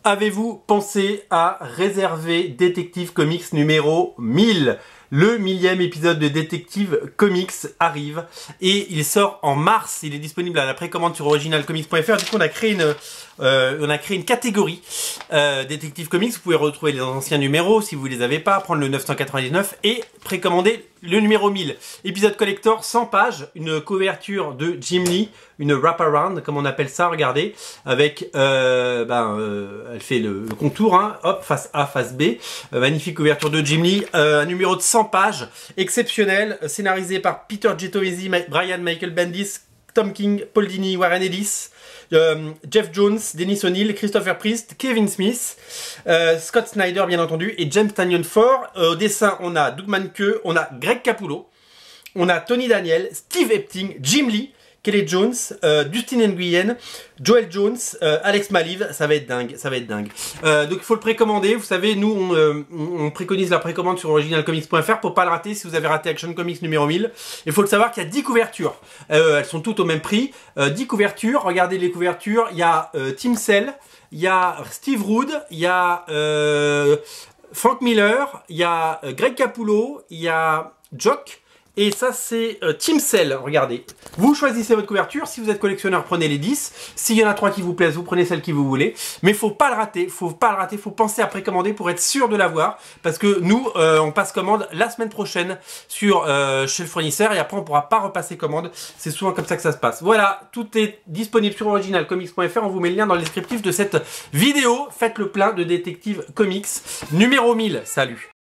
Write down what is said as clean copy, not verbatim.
Avez-vous pensé à réserver Détective Comics numéro 1000? Le 1000e épisode de Détective Comics arrive et il sort en mars. Il est disponible à la précommande sur originalcomics.fr. Du coup, on a créé une catégorie Détective Comics. Vous pouvez retrouver les anciens numéros si vous les avez pas, prendre le 999 et précommander le numéro 1000. Épisode collector, 100 pages, une couverture de Jim Lee, une wraparound comme on appelle ça, regardez, avec elle fait le contour, hein, hop, face A, face B, magnifique couverture de Jim Lee, un numéro de 100 pages, exceptionnel, scénarisé par Peter Tomasi, Brian Michael Bendis, Tom King, Paul Dini, Warren Ellis, Jeff Jones, Dennis O'Neil, Christopher Priest, Kevin Smith, Scott Snyder bien entendu et James Tynion Ford. Au dessin on a Doug Mahnke, on a Greg Capullo, on a Tony Daniel, Steve Epting, Jim Lee, Kelly Jones, Dustin Nguyen, Joel Jones, Alex Maliv. Ça va être dingue, ça va être dingue. Donc il faut le précommander. Vous savez, nous on préconise la précommande sur originalcomics.fr pour pas le rater. Si vous avez raté Action Comics numéro 1000, il faut le savoir qu'il y a 10 couvertures. Elles sont toutes au même prix. 10 couvertures. Regardez les couvertures. Il y a Tim Sale, il y a Steve Rude, il y a Frank Miller, il y a Greg Capullo, il y a Jock. Et ça, c'est Tim Sale, regardez. Vous choisissez votre couverture. Si vous êtes collectionneur, prenez les 10. S'il y en a 3 qui vous plaisent, vous prenez celle qui vous voulez. Mais faut pas le rater. Faut pas le rater. Faut penser à précommander pour être sûr de l'avoir. Parce que nous, on passe commande la semaine prochaine sur chez le fournisseur. Et après, on pourra pas repasser commande. C'est souvent comme ça que ça se passe. Voilà, tout est disponible sur originalcomics.fr. On vous met le lien dans le descriptif de cette vidéo. Faites le plein de Détective Comics numéro 1000. Salut.